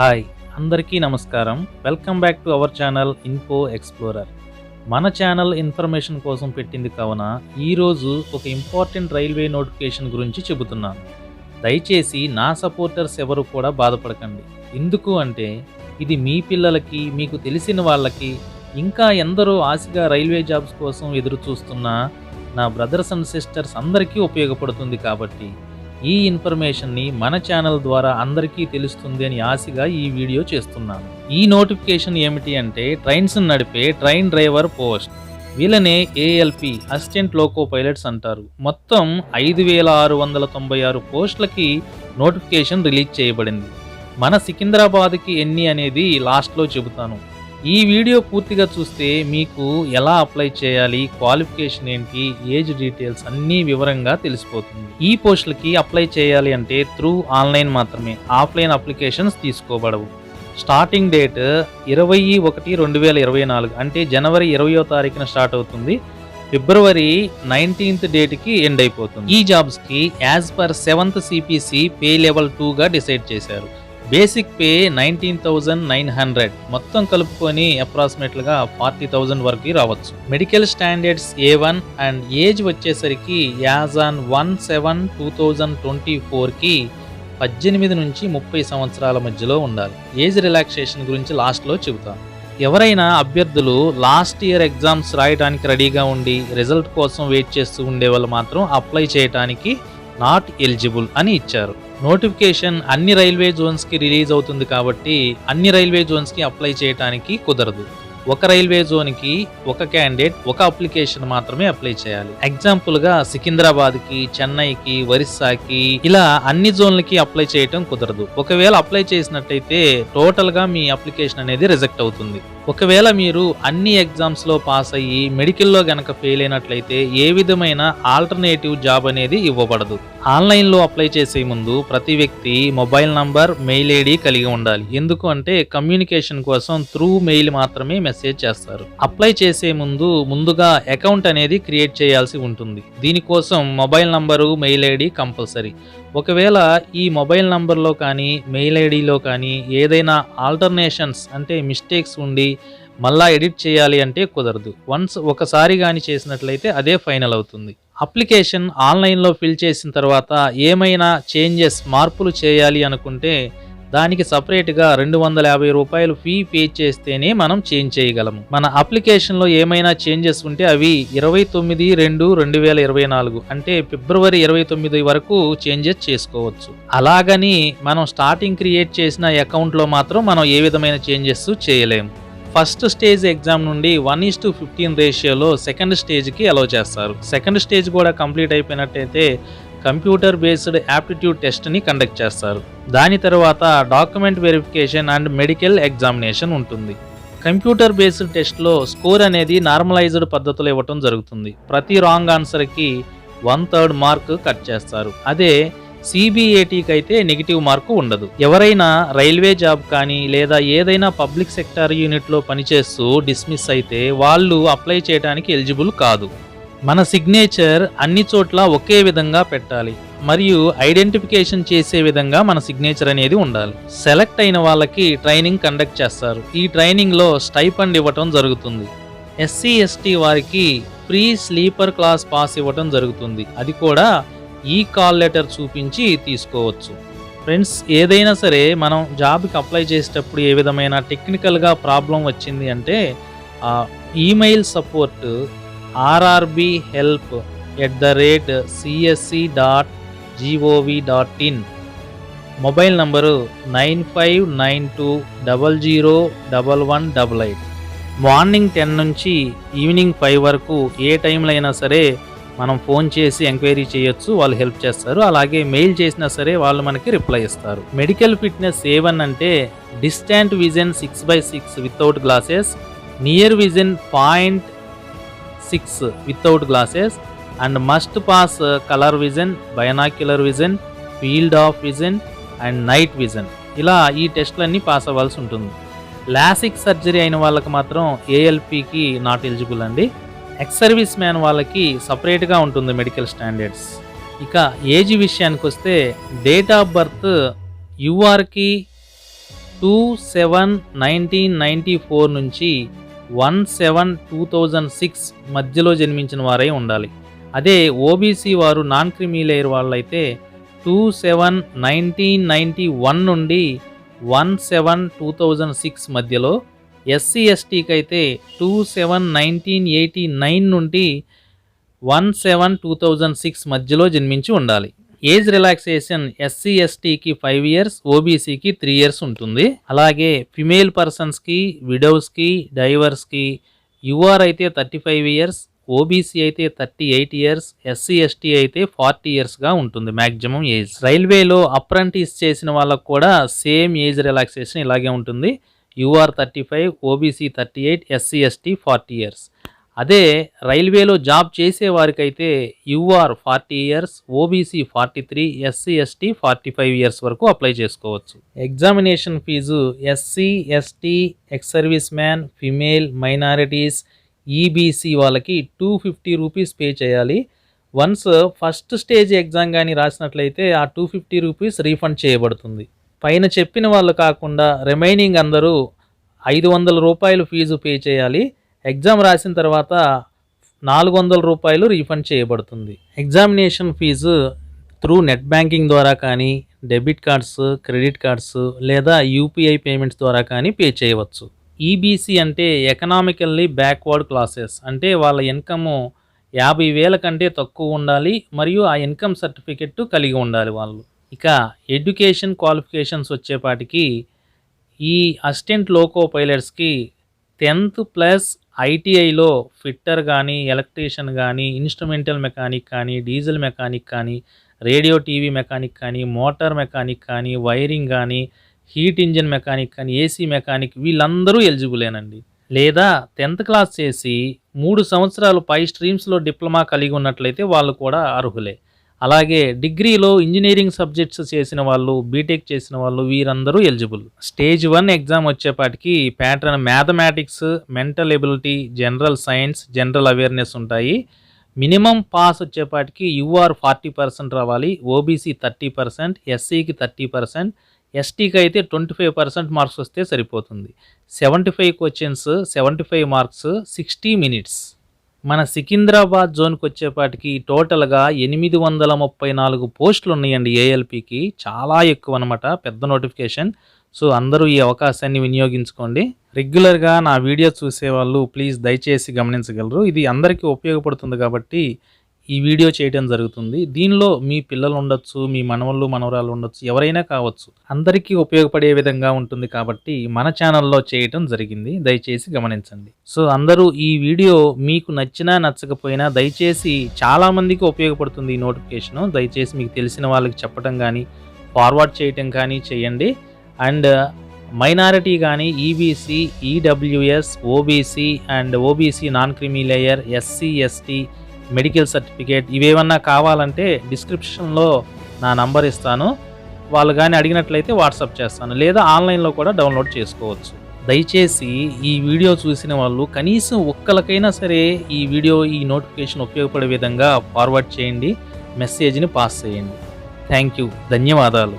Hi అందరికీ నమస్కారం. Welcome back to our channel info explorer. మన ఛానల్ ఇన్ఫర్మేషన్ కోసం పెట్టింది కావున ఈరోజు ఒక ఇంపార్టెంట్ రైల్వే నోటిఫికేషన్ గురించి చెబుతున్నాను. దయచేసి నా సపోర్టర్స్ ఎవరు కూడా బాధపడకండి. ఎందుకు అంటే ఇది మీ పిల్లలకి, మీకు తెలిసిన వాళ్ళకి, ఇంకా ఎందరో ఆశగా రైల్వే జాబ్స్ కోసం ఎదురు చూస్తున్న నా బ్రదర్స్ అండ్ సిస్టర్స్ అందరికీ ఉపయోగపడుతుంది కాబట్టి ఈ ఇన్ఫర్మేషన్ని మన ఛానల్ ద్వారా అందరికీ తెలుస్తుంది అని ఆశగా ఈ వీడియో చేస్తున్నాను. ఈ నోటిఫికేషన్ ఏమిటి అంటే ట్రైన్స్ నడిపే ట్రైన్ డ్రైవర్ పోస్ట్. వీళ్ళనే ఏఎల్పి అసిస్టెంట్ లోకో పైలట్స్ అంటారు. మొత్తం 5696 పోస్టులకి నోటిఫికేషన్ రిలీజ్ చేయబడింది. మన సికింద్రాబాద్కి ఎన్ని అనేది లాస్ట్లో చెబుతాను. ఈ వీడియో పూర్తిగా చూస్తే మీకు ఎలా అప్లై చేయాలి, క్వాలిఫికేషన్ ఏంటి, ఏజ్ డీటెయిల్స్ అన్నీ వివరంగా తెలిసిపోతుంది. ఈ పోస్టులకి అప్లై చేయాలి అంటే త్రూ ఆన్లైన్ మాత్రమే, ఆఫ్లైన్ అప్లికేషన్స్ తీసుకోబడవు. స్టార్టింగ్ డేట్ 21/1/2024 అంటే జనవరి 20వ తారీఖున స్టార్ట్ అవుతుంది. ఫిబ్రవరి 19th డేట్కి ఎండ్ అయిపోతుంది. ఈ జాబ్స్కి as per 7th CPC pay level 2గా డిసైడ్ చేశారు. బేసిక్ పే 19,900, మొత్తం కలుపుకొని అప్రాక్సిమేట్గా 40,000 వరకు రావచ్చు. Medical standards A1 and age వచ్చేసరికి యాజ్ ఆన్ 1/7/2024కి 18 నుంచి 30 సంవత్సరాల మధ్యలో ఉండాలి. ఏజ్ రిలాక్సేషన్ గురించి లాస్ట్లో చెబుతాను. ఎవరైనా అభ్యర్థులు లాస్ట్ ఇయర్ ఎగ్జామ్స్ రాయడానికి రెడీగా ఉండి రిజల్ట్ కోసం వెయిట్ చేస్తూ ఉండే వాళ్ళు మాత్రం అప్లై చేయడానికి నాట్ ఎలిజిబుల్ అని ఇచ్చారు. నోటిఫికేషన్ అన్ని రైల్వే జోన్స్కి రిలీజ్ అవుతుంది కాబట్టి అన్ని రైల్వే జోన్స్కి అప్లై చేయడానికి కుదరదు. ఒక రైల్వే జోన్కి ఒక క్యాండిడేట్ ఒక అప్లికేషన్ మాత్రమే అప్లై చేయాలి. ఎగ్జాంపుల్గా సికింద్రాబాద్కి, చెన్నైకి, ఒరిస్సాకి ఇలా అన్ని జోన్లకి అప్లై చేయటం కుదరదు. ఒకవేళ అప్లై చేసినట్టయితే టోటల్గా మీ అప్లికేషన్ అనేది రిజెక్ట్ అవుతుంది. ఒకవేళ మీరు అన్ని ఎగ్జామ్స్లో పాస్ అయ్యి మెడికల్లో గనక ఫెయిల్ అయినట్లయితే ఏ విధమైన ఆల్టర్నేటివ్ జాబ్ అనేది ఇవ్వబడదు. ఆన్లైన్లో అప్లై చేసే ముందు ప్రతి వ్యక్తి మొబైల్ నంబర్, మెయిల్ ఐడి కలిగి ఉండాలి. ఎందుకు అంటే కమ్యూనికేషన్ కోసం త్రూ మెయిల్ మాత్రమే మెసేజ్ చేస్తారు. అప్లై చేసే ముందుగా అకౌంట్ అనేది క్రియేట్ చేయాల్సి ఉంటుంది. దీనికోసం mobile number, mail ID compulsory. ఒకవేళ ఈ మొబైల్ నంబర్లో కానీ మెయిల్ ఐడిలో కానీ ఏదైనా ఆల్టర్నేషన్స్ అంటే మిస్టేక్స్ ఉండి మళ్ళా ఎడిట్ చేయాలి అంటే కుదరదు. వన్స్ ఒకసారి కానీ చేసినట్లయితే అదే ఫైనల్ అవుతుంది. అప్లికేషన్ ఆన్లైన్లో ఫిల్ చేసిన తర్వాత ఏమైనా మార్పులు చేయాలి అనుకుంటే దానికి సపరేట్గా 250 రూపాయలు ఫీ పే చేస్తేనే మనం చేంజ్ చేయగలము. మన అప్లికేషన్లో ఏమైనా చేంజెస్ ఉంటే అవి 29/2/2024 అంటే ఫిబ్రవరి 29 వరకు చేంజెస్ చేసుకోవచ్చు. అలాగని మనం స్టార్టింగ్ క్రియేట్ చేసిన అకౌంట్లో మాత్రం మనం ఏ విధమైన చేంజెస్ చేయలేము. ఫస్ట్ స్టేజ్ ఎగ్జామ్ నుండి 1:15 రేషియోలో సెకండ్ స్టేజ్కి అలౌ చేస్తారు. సెకండ్ స్టేజ్ కూడా కంప్లీట్ అయిపోయినట్టయితే కంప్యూటర్ బేస్డ్ యాప్టిట్యూడ్ టెస్ట్ని కండక్ట్ చేస్తారు. దాని తర్వాత document verification and medical examination ఉంటుంది. కంప్యూటర్ బేస్డ్ టెస్ట్లో స్కోర్ అనేది నార్మలైజ్డ్ పద్ధతిలో ఇవ్వటం జరుగుతుంది. ప్రతి రాంగ్ ఆన్సర్కి 1/3 మార్క్ కట్ చేస్తారు. అదే CBATకి అయితే నెగిటివ్ మార్కు ఉండదు. ఎవరైనా రైల్వే జాబ్ కానీ లేదా ఏదైనా పబ్లిక్ సెక్టార్ యూనిట్లో పనిచేస్తూ డిస్మిస్ అయితే వాళ్ళు అప్లై చేయడానికి ఎలిజిబుల్ కాదు. మన సిగ్నేచర్ అన్ని చోట్ల ఒకే విధంగా పెట్టాలి మరియు ఐడెంటిఫికేషన్ చేసే విధంగా మన సిగ్నేచర్ అనేది ఉండాలి. సెలెక్ట్ అయిన వాళ్ళకి ట్రైనింగ్ కండక్ట్ చేస్తారు. ఈ ట్రైనింగ్లో స్టైఫండ్ ఇవ్వటం జరుగుతుంది. SC/ST వారికి ఫ్రీ స్లీపర్ క్లాస్ పాస్ ఇవ్వటం జరుగుతుంది. అది కూడా ఈ కాల్ లెటర్ చూపించి తీసుకోవచ్చు. ఫ్రెండ్స్, ఏదైనా సరే మనం జాబ్కి అప్లై చేసేటప్పుడు ఏ విధమైన టెక్నికల్గా ప్రాబ్లం వచ్చింది అంటే email support rrb@csc.gov.in, mobile number 9592001188. Morning 10 నుంచి ఈవినింగ్ 5 వరకు ఏ టైంలో అయినా సరే మనం ఫోన్ చేసి ఎంక్వైరీ చేయొచ్చు, వాళ్ళు హెల్ప్ చేస్తారు. అలాగే మెయిల్ చేసినా సరే వాళ్ళు మనకి రిప్లై ఇస్తారు. మెడికల్ ఫిట్నెస్ A1 అంటే distant vision 6/6 without glasses, near vision 0.6 without glasses and must pass colour vision, binocular vision, field of vision and night vision. ఇలా ఈ టెస్ట్లన్నీ పాస్ అవ్వాల్సి ఉంటుంది. లాసిక్ సర్జరీ అయిన వాళ్ళకి మాత్రం ALPకి నాట్ ఎలిజిబుల్ అండి. ఎక్స్ సర్వీస్ మ్యాన్ వాళ్ళకి సపరేట్గా ఉంటుంది మెడికల్ స్టాండర్డ్స్. ఇక ఏజ్ విషయానికి వస్తే డేట్ ఆఫ్ బర్త్ URకి 2/7/1994 నుంచి 1/7/2006 మధ్యలో జన్మించిన వారై ఉండాలి. అదే ఓబీసీ వారు నాన్ క్రిమీ లేయర్ వాళ్ళైతే 2/7/1991 నుండి 1/7/2006 మధ్యలో, ఎస్సీ ఎస్టీకి అయితే 2/7/1989 నుండి 1/7/2006 మధ్యలో జన్మించి ఉండాలి. ఏజ్ రిలాక్సేషన్ ఎస్సీ ఎస్టీకి 5 ఇయర్స్, ఓబీసీకి 3 ఇయర్స్ ఉంటుంది. అలాగే ఫిమేల్ పర్సన్స్కి, విడోస్కి, డైవర్స్కి యూఆర్ అయితే 35 ఇయర్స్, ఓబీసీ అయితే 38 ఇయర్స్, ఎస్సీ ఎస్టీ అయితే 40 ఇయర్స్గా ఉంటుంది మ్యాక్సిమం ఏజ్. రైల్వేలో అప్రెంటిస్ చేసిన వాళ్ళకు కూడా సేమ్ ఏజ్ రిలాక్సేషన్ ఇలాగే ఉంటుంది. UR 35, OBC 38, SC ST 40 years. అదే రైల్వేలో జాబ్ చేసే వారికైతే UR 40 years, OBC 43, SC ST 45 years వరకు అప్లై చేసుకోవచ్చు. Examination fee SC ST, ex service man, female, minorities, EBC వాళ్ళకి 250 రూపీస్ పే చేయాలి. వన్స్ ఫస్ట్ స్టేజ్ ఎగ్జామ్ కానీ రాసినట్లయితే ఆ 250 రూపీస్ రీఫండ్ చేయబడుతుంది. పైన చెప్పిన వాళ్ళు కాకుండా రిమైనింగ్ అందరూ 500 రూపాయలు ఫీజు పే చేయాలి. ఎగ్జామ్ రాసిన తర్వాత 400 రూపాయలు రీఫండ్ చేయబడుతుంది. Examination fee through net banking ద్వారా కానీ, డెబిట్ కార్డ్స్, క్రెడిట్ కార్డ్స్ లేదా యూపీఐ పేమెంట్స్ ద్వారా కానీ పే చేయవచ్చు. ఈబీసీ అంటే ఎకనామికల్లీ బ్యాక్వర్డ్ క్లాసెస్, అంటే వాళ్ళ ఇన్కము 50,000 కంటే తక్కువ ఉండాలి మరియు ఆ ఇన్కమ్ సర్టిఫికెట్ కలిగి ఉండాలి వాళ్ళు. ఇక ఎడ్యుకేషన్ క్వాలిఫికేషన్స్ వచ్చేపాటికి ఈ అసిస్టెంట్ లోకో పైలట్స్కి 10th ప్లస్ ఐటీఐలో ఫిట్టర్ కానీ, ఎలక్ట్రీషియన్ కానీ, ఇన్స్ట్రుమెంటల్ మెకానిక్ కానీ, డీజిల్ మెకానిక్ కానీ, రేడియో టీవీ మెకానిక్ కానీ, మోటార్ మెకానిక్ కానీ, వైరింగ్ కానీ, హీట్ ఇంజిన్ మెకానిక్ కానీ, ఏసీ మెకానిక్ వీళ్ళందరూ ఎలిజిబులేనండి. లేదా 10th క్లాస్ చేసి 3 సంవత్సరాలు పై స్ట్రీమ్స్లో డిప్లొమా కలిగి ఉన్నట్లయితే వాళ్ళు కూడా అర్హులే. అలాగే డిగ్రీలో ఇంజనీరింగ్ సబ్జెక్ట్స్ చేసిన వాళ్ళు, బీటెక్ చేసిన వాళ్ళు వీరందరూ ఎలిజిబుల్. స్టేజ్ 1 ఎగ్జామ్ వచ్చేపాటికి pattern mathematics, mental ability, general science, general awareness ఉంటాయి. మినిమం పాస్ వచ్చేపాటికి యూఆర్ 40% రావాలి, ఓబీసీ 30%, ఎస్సీకి 30%, ఎస్టీకి అయితే 25% మార్క్స్ వస్తే సరిపోతుంది. 75 క్వశ్చన్స్, 75 మార్క్స్, 60 మినిట్స్. మన సికింద్రాబాద్ జోన్కి వచ్చేపాటికి టోటల్గా 834 పోస్టులు ఉన్నాయండి ఏఎల్పికి. చాలా ఎక్కువ అనమాట, పెద్ద నోటిఫికేషన్. సో అందరూ ఈ అవకాశాన్ని వినియోగించుకోండి. రెగ్యులర్గా నా వీడియో చూసేవాళ్ళు ప్లీజ్ దయచేసి గమనించగలరు. ఇది అందరికీ ఉపయోగపడుతుంది కాబట్టి ఈ వీడియో చేయడం జరుగుతుంది. దీనిలో మీ పిల్లలు ఉండొచ్చు, మీ మనవళ్ళు మనవరాలు ఉండొచ్చు, ఎవరైనా కావచ్చు. అందరికీ ఉపయోగపడే విధంగా ఉంటుంది కాబట్టి మన ఛానల్లో చేయటం జరిగింది. దయచేసి గమనించండి. సో అందరూ ఈ వీడియో మీకు నచ్చినా నచ్చకపోయినా దయచేసి చాలామందికి ఉపయోగపడుతుంది ఈ నోటిఫికేషను. దయచేసి మీకు తెలిసిన వాళ్ళకి చెప్పడం కానీ, ఫార్వర్డ్ చేయటం కానీ చేయండి. అండ్ మైనారిటీ కానీ, EBC, EWS, OBC and OBC non creamy layer, SC ST, medical certificate ఇవేమన్నా కావాలంటే డిస్క్రిప్షన్లో నా నంబర్ ఇస్తాను. వాళ్ళు కానీ అడిగినట్లయితే వాట్సాప్ చేస్తాను, లేదా ఆన్లైన్లో కూడా డౌన్లోడ్ చేసుకోవచ్చు. దయచేసి ఈ వీడియో చూసిన వాళ్ళు కనీసం ఒక్కరికైనా సరే ఈ వీడియో, ఈ నోటిఫికేషన్ ఉపయోగపడే విధంగా ఫార్వర్డ్ చేయండి, మెసేజ్ని పాస్ చేయండి. థ్యాంక్ యూ, ధన్యవాదాలు.